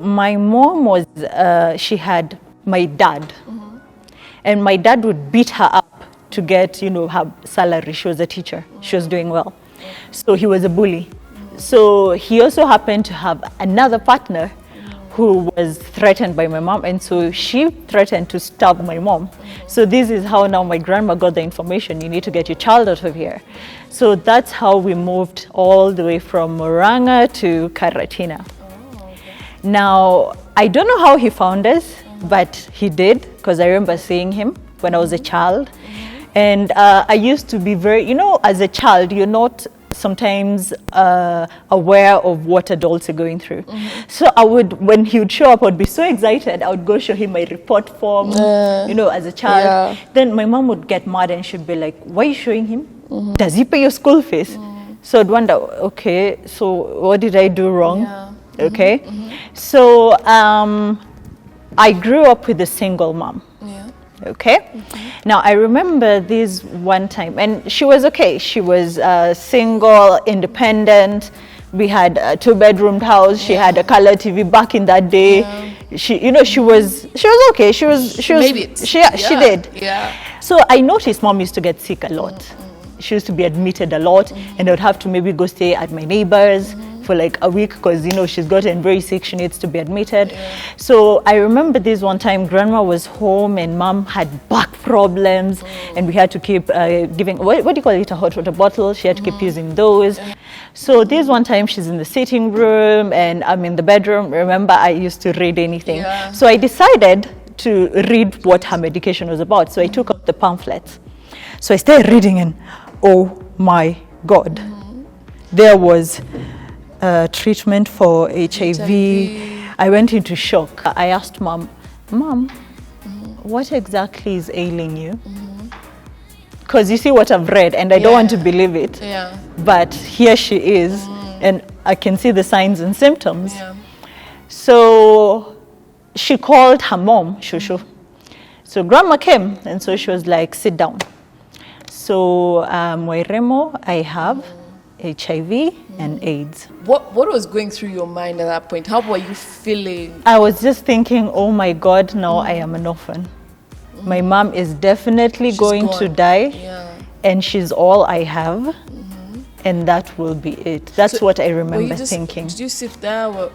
my mom was, she had my dad. And my dad would beat her up to get, her salary. She was a teacher. She was doing well. So he was a bully. So he also happened to have another partner who was threatened by my mom. And so she threatened to stab my mom. So this is how now my grandma got the information. You need to get your child out of here. So that's how we moved all the way from Moranga to Karatina. Now, I don't know how he found us, but he did, because I remember seeing him when I was a child. And I used to be very, as a child, you're not sometimes aware of what adults are going through. So I would, when he would show up, I would be so excited. I would go show him my report form, as a child. Then my mom would get mad and she'd be like, why are you showing him? Does he pay your school fees? So I'd wonder, okay, so what did I do wrong? Okay. So I grew up with a single mom. Okay. Now I remember this one time, and she was okay. She was single, independent. We had a 2-bedroom house. She had a color TV back in that day. She, she was okay. She made it. She did. So I noticed mom used to get sick a lot. She used to be admitted a lot, and I would have to maybe go stay at my neighbor's for like a week because she's gotten very sick, she needs to be admitted. So I remember this one time grandma was home and mom had back problems, and we had to keep giving, what do you call it, a hot water bottle. She had to keep using those. So this one time she's in the sitting room and I'm in the bedroom. Remember, I used to read anything. So I decided to read what her medication was about. So I took out the pamphlets. So I started reading and oh my God, there was treatment for HIV. I went into shock. I asked Mom, what exactly is ailing you? Because you see what I've read and I don't want to believe it. But here she is and I can see the signs and symptoms. So she called her mom, Shushu. So grandma came and so she was like, sit down. So Remo, I have HIV and AIDS. What was going through your mind at that point? How were you feeling? I was just thinking, oh my God, now I am an orphan. My mom is definitely going to die and she's all I have and that will be it. That's what I remember thinking. Did you sit there?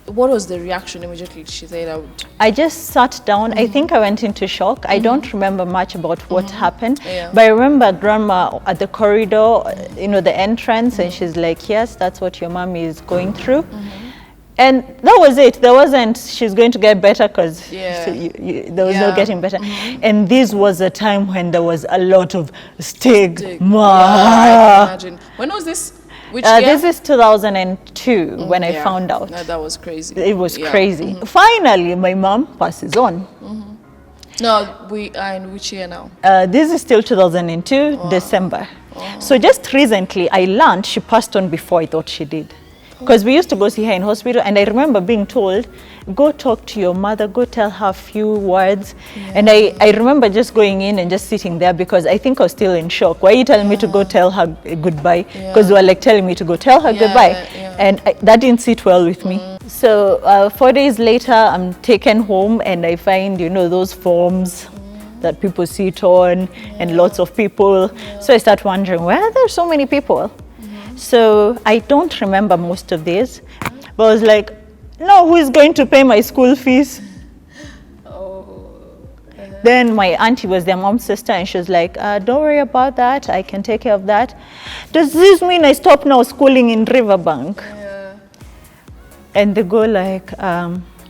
What was the reaction immediately she said out? I just sat down. I think I went into shock. I don't remember much about what happened. But I remember grandma at the corridor, the entrance, and she's like, yes, that's what your mom is going through. And that was it. There wasn't, she's going to get better because there was no getting better. And this was a time when there was a lot of stigma. I can imagine. When was this? Which year? This is 2002 when I found out. That was crazy. It was crazy. Finally, my mom passes on. No, we are in which year now? This is still 2002, December. So just recently, I learned she passed on before I thought she did. Because we used to go see her in hospital, and I remember being told, go talk to your mother, go tell her a few words. And I remember just going in and just sitting there because I think I was still in shock. Why are you telling me to go tell her goodbye? Because they were like telling me to go tell her goodbye. And that didn't sit well with me. So 4 days later, I'm taken home and I find, those forms that people sit on and lots of people. So I start wondering, why are there so many people? So I don't remember most of this, but I was like, no, who is going to pay my school fees? Then my auntie was their mom's sister and she was like, don't worry about that, I can take care of that. Does this mean I stop now schooling in Riverbank? And they go like,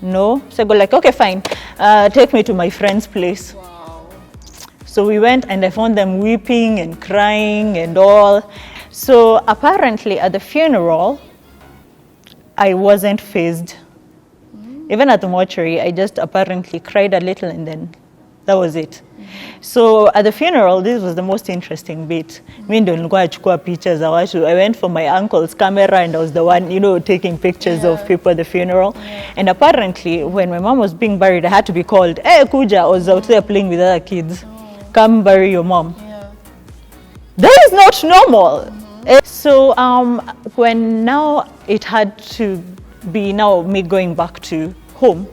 no. So I go like, okay, fine, take me to my friend's place. So we went and I found them weeping and crying and all. So apparently at the funeral, I wasn't fazed. Even at the mortuary, I just apparently cried a little and then that was it. So at the funeral, this was the most interesting bit. I went for my uncle's camera and I was the one, taking pictures of people at the funeral. And apparently, when my mom was being buried, I had to be called, hey, Kuja, I was out there playing with other kids. Come bury your mom. That is not normal. So when now it had to be now me going back to home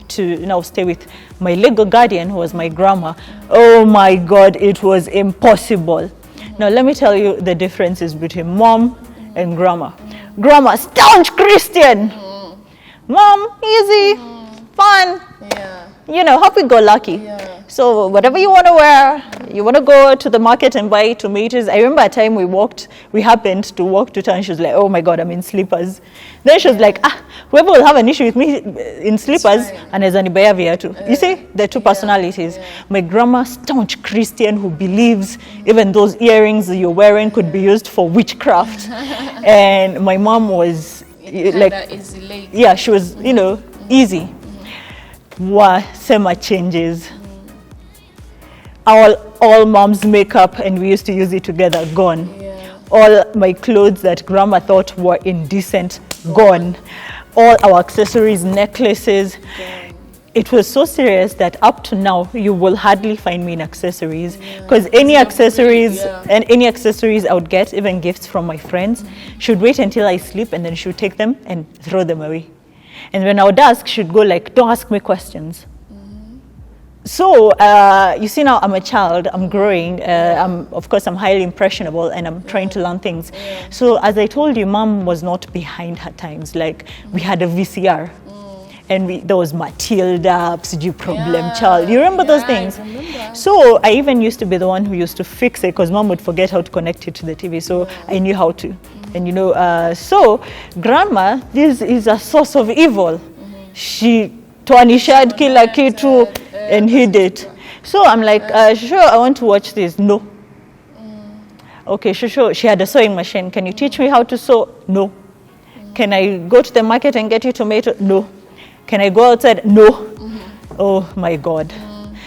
to now stay with my legal guardian, who was my grandma. Oh my God, it was impossible. Now let me tell you the differences between mom and grandma. Grandma, staunch Christian. Mom, easy, fun. Yeah. You know, happy-go-lucky. Yeah. So whatever you want to wear, you want to go to the market and buy tomatoes. I remember a time we happened to walk to town. She was like, oh my God, I'm in slippers. Then she was like, whoever will have an issue with me in slippers, and as an too. You see, the two personalities. My grandma, staunch Christian who believes even those earrings you're wearing could be used for witchcraft. And my mom was like, yeah, she was, you know, easy. Sema changes. All mom's makeup, and we used to use it together, gone. Yeah. All my clothes that grandma thought were indecent, gone. All our accessories, necklaces. It was so serious that up to now you will hardly find me in accessories, because any accessories and any accessories I would get, even gifts from my friends, should wait until I sleep, and then she would take them and throw them away. And when I would ask, she'd go like, don't ask me questions. So, you see, now I'm a child, I'm growing, of course I'm highly impressionable, and I'm trying to learn things. So as I told you, mom was not behind her times. Like, we had a VCR, and there was Matilda, Psiji Problem Child. You remember those things? I remember. So I even used to be the one who used to fix it, because mom would forget how to connect it to the TV, so I knew how to. And you know, so grandma, this is a source of evil. She tuanishad kila kitu and hid it. So I'm like, sure, I want to watch this. No. Okay, sure. She had a sewing machine. Can you teach me how to sew? No. Can I go to the market and get you tomato? No. Can I go outside? No. Oh my God.